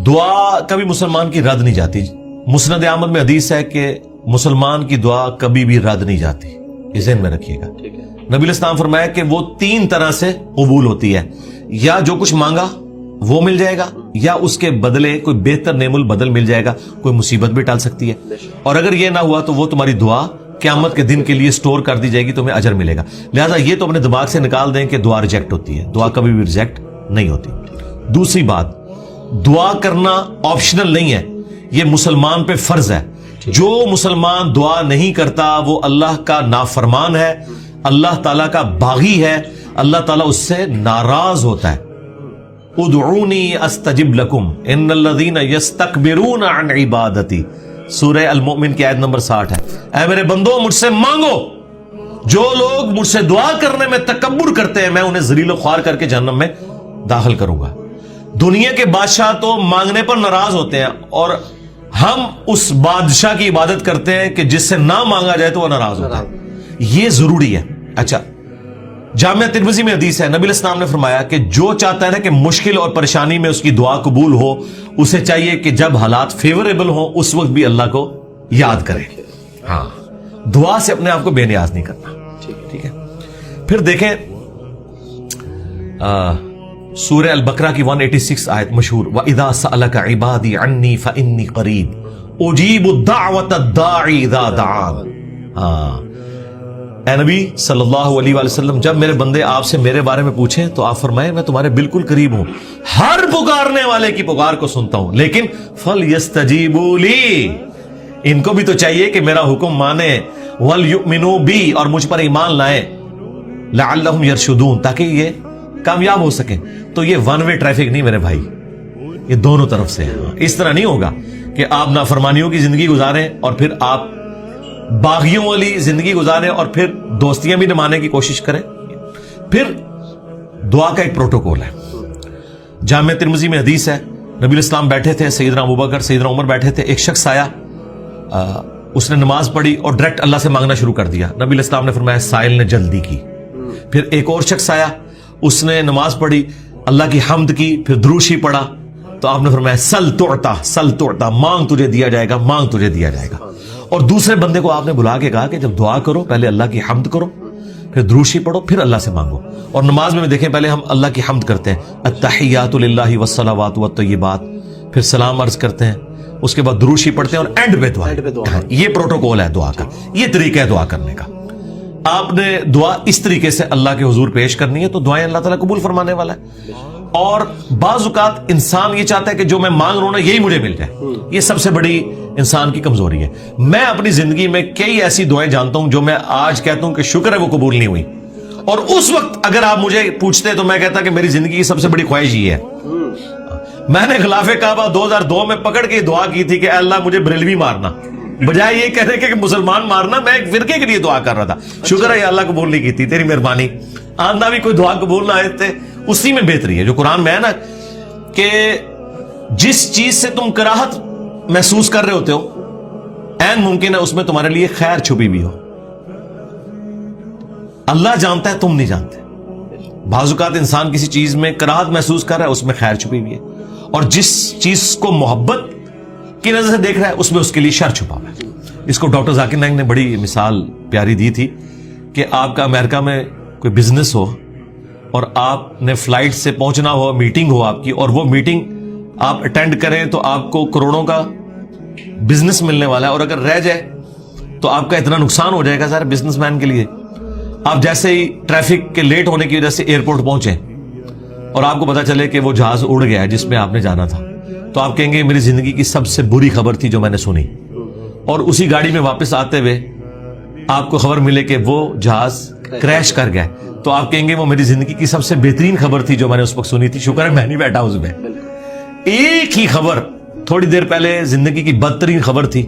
دعا کبھی مسلمان کی رد نہیں جاتی. مسند احمد میں حدیث ہے کہ مسلمان کی دعا کبھی بھی رد نہیں جاتی. یہ ذہن میں رکھیے گا. نبی علیہ السلام فرمایا کہ وہ 3 طرح سے قبول ہوتی ہے. یا جو کچھ مانگا وہ مل جائے گا, یا اس کے بدلے کوئی بہتر نعم البدل مل جائے گا, کوئی مصیبت بھی ٹال سکتی ہے. اور اگر یہ نہ ہوا تو وہ تمہاری دعا قیامت کے دن کے لیے سٹور کر دی جائے گی, تمہیں اجر ملے گا. لہذا یہ تو اپنے دماغ سے نکال دیں کہ دعا ریجیکٹ ہوتی ہے. دعا کبھی بھی ریجیکٹ نہیں ہوتی. دوسری بات, دعا کرنا آپشنل نہیں ہے, یہ مسلمان پہ فرض ہے. جو مسلمان دعا نہیں کرتا وہ اللہ کا نافرمان ہے, اللہ تعالیٰ کا باغی ہے, اللہ تعالیٰ اس سے ناراض ہوتا ہے. ادعونی استجب لکم ان الذین یستکبرون عن عبادتی, سورہ المؤمن کی آیت نمبر 60 ہے. اے میرے بندو مجھ سے مانگو. جو لوگ مجھ سے دعا کرنے میں تکبر کرتے ہیں میں انہیں ذلیل و خوار کر کے جہنم میں داخل کروں گا. دنیا کے بادشاہ تو مانگنے پر ناراض ہوتے ہیں, اور ہم اس بادشاہ کی عبادت کرتے ہیں کہ جس سے نہ مانگا جائے تو وہ ناراض ہوتا ہے. یہ ضروری ہے. اچھا, جامعہ ترمذی میں حدیث ہے, نبی علیہ السلام نے فرمایا کہ جو چاہتا ہے نا کہ مشکل اور پریشانی میں اس کی دعا قبول ہو, اسے چاہیے کہ جب حالات فیوریبل ہوں اس وقت بھی اللہ کو یاد کرے. ہاں, دعا سے اپنے آپ کو بے نیاز نہیں کرنا. ٹھیک ہے. پھر دیکھیں سورہ البقرہ کی 186 آیت مشہور, وَإِذَا سَأَلَكَ عِبَادِي عَنِّي فَإِنِّي قَرِيبٌ أُجِيبُ الدَّعْوَةَ الدَّاعِ إِذَا دَعَانِ. ہاں, اے نبی صلی اللہ علیہ وآلہ وسلم, جب میرے بندے آپ سے میرے بارے میں پوچھیں تو آپ فرمائیں میں تمہارے بالکل قریب ہوں, ہر پکارنے والے کی پکار کو سنتا ہوں, لیکن فَلْيَسْتَجِيبُوا لِي, ان کو بھی تو چاہیے کہ میرا حکم مانے, وَلْيُؤْمِنُوا بِي, اور مجھ پر ایمان لائیں, لَعَلَّهُمْ يَرْشُدُونَ, تاکہ یہ کامیاب ہو سکیں. تو یہ ون وے ٹریفک نہیں میرے بھائی, یہ دونوں طرف سے ہے. اس طرح نہیں ہوگا کہ آپ نافرمانیوں کی زندگی گزاریں اور پھر آپ باغیوں والی زندگی گزاریں اور پھر دوستیاں بھی نمانے کی کوشش کریں. پھر دعا کا ایک پروٹوکول ہے. جامعہ ترمذی میں حدیث ہے, نبی علیہ السلام بیٹھے تھے, سیدنا ابوبکر سیدنا عمر بیٹھے تھے, ایک شخص آیا, اس نے نماز پڑھی اور ڈائریکٹ اللہ سے مانگنا شروع کر دیا. نبی علیہ السلام نے فرمایا سائل نے جلدی کی. پھر ایک اور شخص آیا, اس نے نماز پڑھی, اللہ کی حمد کی, پھر دروشی پڑھا, تو آپ نے فرمایا سل تعطا, سل تعطا, مانگ تجھے دیا جائے گا, مانگ تجھے دیا جائے گا. اور دوسرے بندے کو آپ نے بلا کے کہا کہ جب دعا کرو پہلے اللہ کی حمد کرو, پھر دروشی پڑھو, پھر اللہ سے مانگو. اور نماز میں دیکھیں پہلے ہم اللہ کی حمد کرتے ہیں, التحیات للہ والصلوات والطیبات, پھر سلام عرض کرتے ہیں, اس کے بعد دروشی پڑھتے ہیں, اور اینڈ پہ دعا. یہ پروٹوکول ہے دعا کا, یہ طریقہ ہے دعا کرنے کا. آپ نے دعا اس طریقے سے اللہ کے حضور پیش کرنی ہے تو دعائیں اللہ تعالیٰ قبول فرمانے والا ہے. اور بعض اوقات انسان یہ چاہتا ہے کہ جو میں مانگ رہا ہوں نا یہی مجھے مل جائے. یہ سب سے بڑی انسان کی کمزوری ہے. میں اپنی زندگی میں کئی ایسی دعائیں جانتا ہوں جو میں آج کہتا ہوں کہ شکر ہے وہ قبول نہیں ہوئی, اور اس وقت اگر آپ مجھے پوچھتے تو میں کہتا کہ میری زندگی کی سب سے بڑی خواہش یہ ہے. میں نے غلاف کعبہ 2002 میں پکڑ کے دعا کی تھی کہ اے اللہ مجھے بریلوی مارنا, بجائے یہ کہنے کے کہ مسلمان مارنا. میں ایک فرقے کے لیے دعا کر رہا تھا. شکر ہے اللہ قبول نہیں کی تھی, تیری مہربانی. آندہ بھی کوئی دعا قبول نہ آئے تھے, اسی میں بہتری ہے جو قرآن میں ہے نا کہ جس چیز سے تم کراہت محسوس کر رہے ہوتے ہو عین ممکن ہے اس میں تمہارے لیے خیر چھپی بھی ہو. اللہ جانتا ہے, تم نہیں جانتے. بعض اوقات انسان کسی چیز میں کراہت محسوس کر رہا ہے, اس میں خیر چھپی بھی ہے, اور جس چیز کو محبت کی نظر سے دیکھ رہا ہے اس میں اس کے لیے شر چھپا ہوا ہے. اس کو ڈاکٹر ذاکر نائک نے بڑی مثال پیاری دی تھی کہ آپ کا امریکہ میں کوئی بزنس ہو اور آپ نے فلائٹ سے پہنچنا ہو, میٹنگ ہو آپ کی, اور وہ میٹنگ آپ اٹینڈ کریں تو آپ کو کروڑوں کا بزنس ملنے والا ہے, اور اگر رہ جائے تو آپ کا اتنا نقصان ہو جائے گا سارے بزنس مین کے لیے. آپ جیسے ہی ٹریفک کے لیٹ ہونے کی وجہ سے ایئرپورٹ پہنچے اور آپ کو پتا چلے کہ وہ جہاز اڑ گیا ہے جس میں آپ نے جانا تھا, تو آپ کہیں گے میری زندگی کی سب سے بری خبر تھی جو میں نے سنی. اور اسی گاڑی میں واپس آتے ہوئے آپ کو خبر ملے کہ وہ جہاز کریش کر گیا, تو آپ کہیں گے وہ میری زندگی کی سب سے بہترین خبر تھی جو میں نے اس وقت سنی تھی, شکر ہے میں نہیں بیٹھا اس میں. ایک ہی خبر تھوڑی دیر پہلے زندگی کی بدترین خبر تھی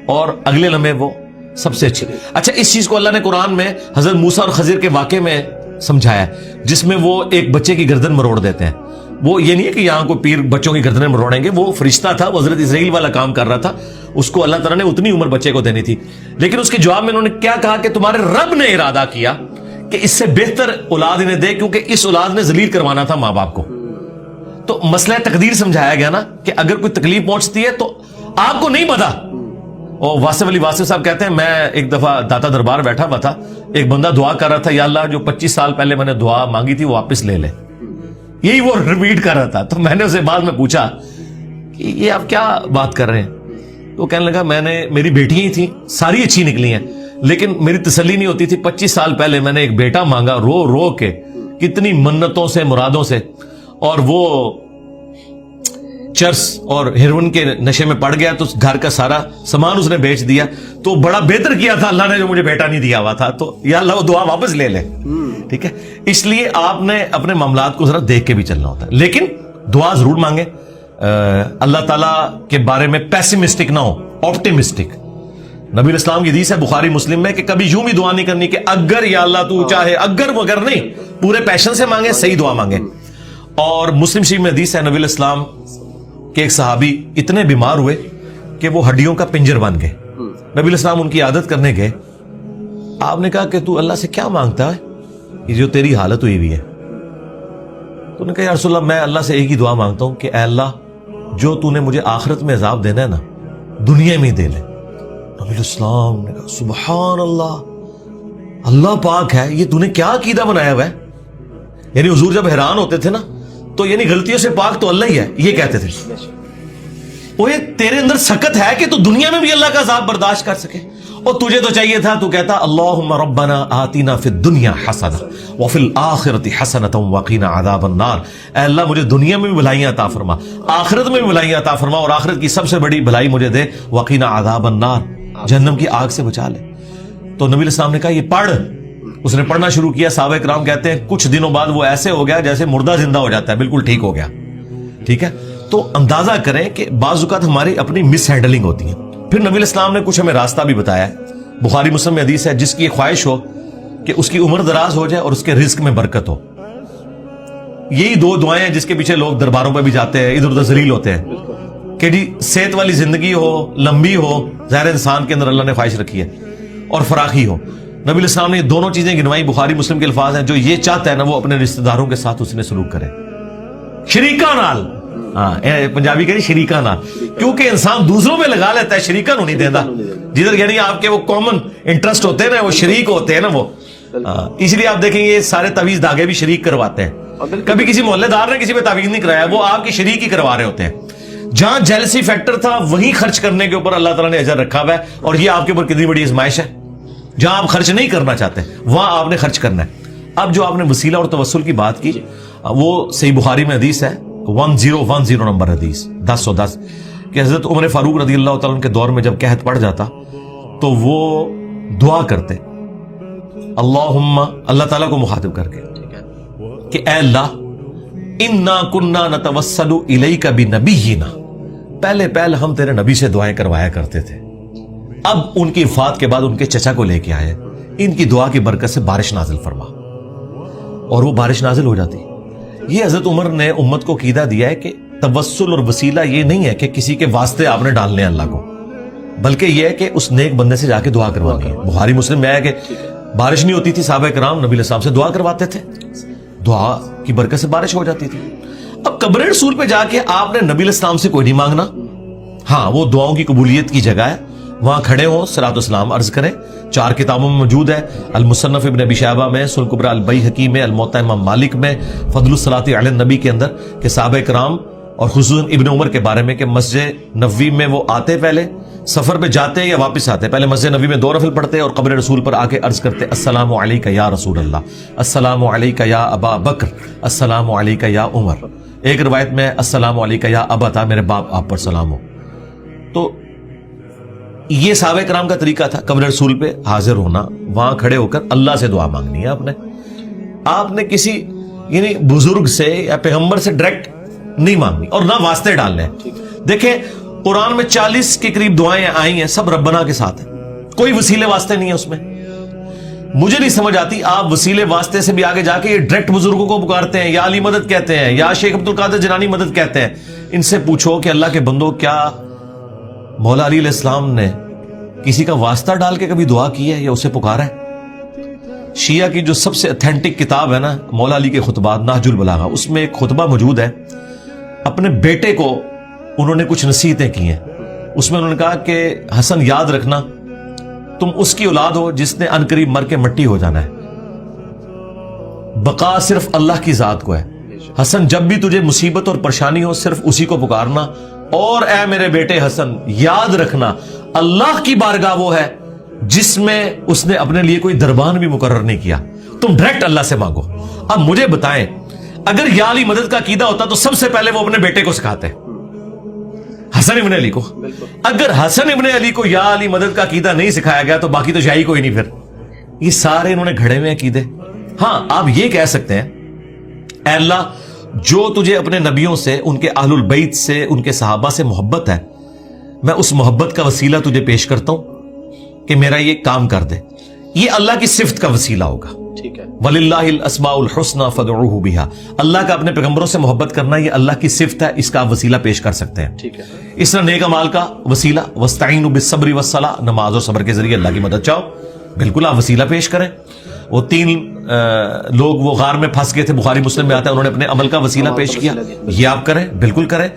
اور اگلے لمحے وہ سب سے اچھی. اچھا, اس چیز کو اللہ نے قرآن میں حضرت موسیٰ اور خضر کے واقعے میں سمجھایا ہے جس میں وہ ایک بچے کی گردن مروڑ دیتے ہیں. وہ یہ نہیں ہے کہ یہاں کو پیر بچوں کی گردنیں مروڑیں گے, وہ فرشتہ تھا, وہ حضرت اسرائیل والا کام کر رہا تھا, اس کو اللہ تعالیٰ نے اتنی عمر بچے کو دینی تھی. لیکن اس کے جواب میں انہوں نے کیا کہا کہ تمہارے رب نے ارادہ کیا کہ اس سے بہتر اولاد انہیں دے، کیونکہ اس اولاد نے ذلیل کروانا تھا ماں باپ کو. تو مسئلہ تقدیر سمجھایا گیا نا کہ اگر کوئی تکلیف پہنچتی ہے تو آپ کو نہیں پتا. اور واصف علی واصف صاحب کہتے ہیں میں ایک دفعہ داتا دربار بیٹھا ہوا تھا، ایک بندہ دعا کر رہا تھا یا اللہ جو 25 سال پہلے میں نے دعا مانگی تھی وہ واپس لے لے. یہی وہ ریپیٹ کر رہا تھا. تو میں نے اسے بعد میں پوچھا کہ یہ آپ کیا بات کر رہے ہیں؟ تو کہنے لگا میری بیٹیاں ہی تھیں، ساری اچھی نکلی ہیں، لیکن میری تسلی نہیں ہوتی تھی. 25 سال پہلے میں نے ایک بیٹا مانگا رو رو کے، کتنی منتوں سے مرادوں سے، اور وہ چرس اور ہیروئن کے نشے میں پڑ گیا تو گھر کا سارا سامان اس نے بیچ دیا. تو بڑا بہتر کیا تھا اللہ نے جو مجھے بیٹا نہیں دیا ہوا تھا. تو یا اللہ وہ دعا واپس لے لے. ٹھیک ہے، اس لیے آپ نے اپنے معاملات کو ذرا دیکھ کے بھی چلنا ہوتا ہے، لیکن دعا ضرور مانگے. اللہ تعالیٰ کے بارے میں پیسمسٹک نہ ہو، آپٹیمسٹک. نبی اسلام کی حدیث ہے بخاری مسلم میں کہ کبھی یوں بھی دعا نہیں کرنی کہ اگر یا اللہ تو چاہے، اگر مگر نہیں، پورے پیشن سے مانگے، صحیح دعا مانگے. اور مسلم شریف میں حدیث ہے نبی اسلام کہ ایک صحابی اتنے بیمار ہوئے کہ وہ ہڈیوں کا پنجر بن گئے. نبی اسلام ان کی عادت کرنے گئے. آپ نے کہا کہ تو اللہ سے کیا مانگتا ہے یہ جو تیری حالت ہوئی ہوئی ہے؟ تو نے کہا یا رسول اللہ میں اللہ سے ایک ہی دعا مانگتا ہوں کہ اے اللہ جو تو نے مجھے آخرت میں عذاب دینا ہے نا دنیا میں ہی دے لے. نبی اسلام نے کہا سبحان اللہ، اللہ پاک ہے، یہ تو نے کیا عقیدہ بنایا ہوا ہے؟ یعنی حضور جب حیران ہوتے تھے نا تو یعنی غلطیوں سے پاک تو اللہ ہی ہے، یہ کہتے تھے. اوہ تیرے اندر سکت ہے کہ تو دنیا میں بھی اللہ کا عذاب برداشت کر سکے، اور تجھے تو چاہیے تھا تو کہتا اللہم ربنا آتنا فی الدنیا حسنہ وفی الآخرۃ حسنۃ وقنا عذاب النار. اے اللہ مجھے دنیا میں بھی بھلائیاں عطا فرما، آخرت میں بھی بھلائیاں عطا فرما، اور آخرت کی سب سے بڑی بھلائی مجھے دے وقنا عذاب النار، جہنم کی آگ سے بچا لے. تو نبی السلام نے کہا یہ پڑھ. اس نے پڑھنا شروع کیا. صحابہ کرام کہتے ہیں کچھ دنوں بعد وہ ایسے ہو گیا جیسے مردہ زندہ ہو جاتا ہے، بالکل ٹھیک ہو گیا. ٹھیک ہے، تو اندازہ کریں کہ بعض اوقات ہماری اپنی مس ہینڈلنگ ہوتی ہے. پھر نبی الاسلام نے کچھ ہمیں راستہ بھی بتایا ہے. بخاری مسلم میں حدیث ہے جس کی خواہش ہو کہ اس کی عمر دراز ہو جائے اور اس کے رزق میں برکت ہو. یہی دو دعائیں ہیں جس کے پیچھے لوگ درباروں پہ بھی جاتے ہیں، ادھر ادھر ذلیل ہوتے ہیں کہ جی صحت والی زندگی ہو، لمبی ہو، ظاہر انسان کے اندر اللہ نے خواہش رکھی ہے، اور فراخی ہو. نبی الاسلام نے یہ دونوں چیزیں گنوائی. بخاری مسلم کے الفاظ ہیں جو یہ چاہتا ہے نا وہ اپنے رشتہ داروں کے ساتھ اس نے سلوک کرے، شریکہ نال. ہاں پنجابی کہتے شریکہ نال، کیونکہ انسان دوسروں پہ لگا لیتا ہے، شریکہ نہیں دیتا. جدھر یعنی آپ کے وہ کامن انٹرسٹ ہوتے ہیں نا، وہ شریک ہوتے ہیں نا وہ. اس لیے آپ دیکھیں یہ سارے تعویذ دھاگے بھی شریک کرواتے ہیں. کبھی کسی محلے دار نے کسی پہ تعویذ نہیں کرایا، وہ آپ کی شریک ہی کروا رہے ہوتے ہیں. جہاں جیلسی فیکٹر تھا وہیں خرچ کرنے کے اوپر اللہ تعالیٰ نے اجر رکھا ہوا ہے، اور یہ آپ کے اوپر کتنی بڑی آزمائش ہے. جہاں آپ خرچ نہیں کرنا چاہتے وہاں آپ نے خرچ کرنا ہے. اب جو آپ نے وسیلہ اور توسل کی بات کی وہ صحیح بخاری میں حدیث ہے 1010 نمبر حدیث 1010 کہ حضرت عمر فاروق رضی اللہ تعالیٰ عنہ کے دور میں جب قحط پڑ جاتا تو وہ دعا کرتے اللہم، اللہ تعالیٰ کو مخاطب کر کے کہ اے اللہ انا کننا نتوسل الیک بنبینا، پہلے ہم تیرے نبی سے دعائیں کروایا کرتے تھے، اب ان کی وفات کے بعد ان کے چچا کو لے کے آئے، ان کی دعا کی برکت سے بارش نازل فرما. اور وہ بارش نازل ہو جاتی. یہ حضرت عمر نے امت کو عقیدہ دیا ہے کہ توسل اور وسیلہ یہ نہیں ہے کہ کسی کے واسطے آپ نے ڈالنے اللہ کو، بلکہ یہ ہے کہ اس نیک بندے سے جا کے دعا کروانی ہے. بخاری مسلم میں ہے کہ بارش نہیں ہوتی تھی، صحابہ کرام نبی علیہ السلام سے دعا کرواتے تھے، دعا کی برکت سے بارش ہو جاتی تھی. اب قبر رسول پہ جا کے آپ نے نبی علیہ السلام سے کوئی نہیں مانگنا. ہاں وہ دعاؤں کی قبولیت کی جگہ ہے، وہاں کھڑے ہوں صلاۃ والسلام عرض کریں. 4 کتابوں میں موجود ہے، المصنف ابن ابی شیبہ میں، سنن کبری البیہقی میں، الموطا امام مالک میں، فضل الصلاۃ علی النبی کے اندر کہ صحابہ کرام اور خصوصاً ابن عمر کے بارے میں کہ مسجد نبوی میں وہ آتے، پہلے سفر پہ جاتے یا واپس آتے، پہلے مسجد نبوی میں 2 نفل پڑھتے اور قبر رسول پر آ کے عرض کرتے السلام علیک یا رسول اللہ، السلام علیک یا ابا بکر، السلام علیک یا عمر. ایک روایت میں السلام علیک یا ابا، میرے باپ آپ پر سلام ہو. تو یہ صحابہ کرام کا طریقہ تھا، قبر رسول پہ حاضر ہونا، وہاں کھڑے ہو کر اللہ سے دعا مانگنی ہے. آپ نے کسی یعنی بزرگ سے یا پیغمبر سے ڈائریکٹ نہیں مانگنی اور نہ واسطے ڈالنے. دیکھیں قرآن میں 40 کے قریب دعائیں آئی ہیں، سب ربنا کے ساتھ ہیں، کوئی وسیلے واسطے نہیں ہے اس میں. مجھے نہیں سمجھ آتی آپ وسیلے واسطے سے بھی آگے جا کے یہ ڈائریکٹ بزرگوں کو پکارتے ہیں، یا علی مدد کہتے ہیں، یا شیخ عبد القادر جیلانی مدد کہتے ہیں. ان سے پوچھو کہ اللہ کے بندو کیا مولا علی علیہ السلام نے کسی کا واسطہ ڈال کے کبھی دعا کی ہے یا اسے پکارا ہے؟ شیعہ کی جو سب سے اتھینٹک کتاب ہے نا مولا علی کے خطبات نہج البلاغہ، اس میں ایک خطبہ موجود ہے، اپنے بیٹے کو انہوں نے کچھ نصیحتیں کی ہیں. اس میں انہوں نے کہا کہ حسن یاد رکھنا تم اس کی اولاد ہو جس نے عنقریب مر کے مٹی ہو جانا ہے، بقا صرف اللہ کی ذات کو ہے. حسن جب بھی تجھے مصیبت اور پریشانی ہو صرف اسی کو پکارنا، اور اے میرے بیٹے حسن یاد رکھنا اللہ کی بارگاہ وہ ہے جس میں اس نے اپنے لیے کوئی دربان بھی مقرر نہیں کیا، تم ڈائریکٹ اللہ سے مانگو. اب مجھے بتائیں اگر یا علی مدد کا عقیدہ ہوتا تو سب سے پہلے وہ اپنے بیٹے کو سکھاتے حسن ابن علی کو. اگر حسن ابن علی کو یا علی مدد کا عقیدہ نہیں سکھایا گیا تو باقی تو شاہی کوئی نہیں. پھر یہ سارے انہوں نے گھڑے ہوئے عقیدے. ہاں آپ یہ کہہ سکتے ہیں اے اللہ جو تجھے اپنے نبیوں سے، ان کے اہل البیت سے، ان کے صحابہ سے محبت ہے، میں اس محبت کا وسیلہ تجھے پیش کرتا ہوں کہ میرا یہ کام کر دے. یہ اللہ کی صفت کا وسیلہ ہوگا. ٹھیک ہے. وَلِلَّهِ الْأَسْمَاءُ الْحُسْنَى فَادْعُوهُ بِهَا. اللہ کا اپنے پیغمبروں سے محبت کرنا یہ اللہ کی صفت ہے، اس کا آپ وسیلہ پیش کر سکتے ہیں. ٹھیک ہے. اس طرح نیک اعمال کا وسیلہ وَاسْتَعِينُوا بِالصَّبْرِ وَالصَّلَاةِ، نماز اور صبر کے ذریعے اللہ کی مدد چاہو. بالکل آپ وسیلہ پیش کریں. وہ 3 لوگ وہ غار میں پھنس گئے تھے، بخاری مسلم میں آتا ہے، انہوں نے اپنے عمل کا وسیلہ پیش کیا. یہ آپ کریں، بالکل کریں،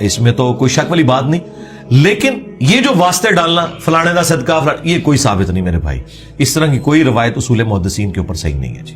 اس میں تو کوئی شک والی بات نہیں. لیکن یہ جو واسطے ڈالنا فلانے دا صدقہ یہ کوئی ثابت نہیں میرے بھائی. اس طرح کی کوئی روایت اصول محدثین کے اوپر صحیح نہیں ہے جی.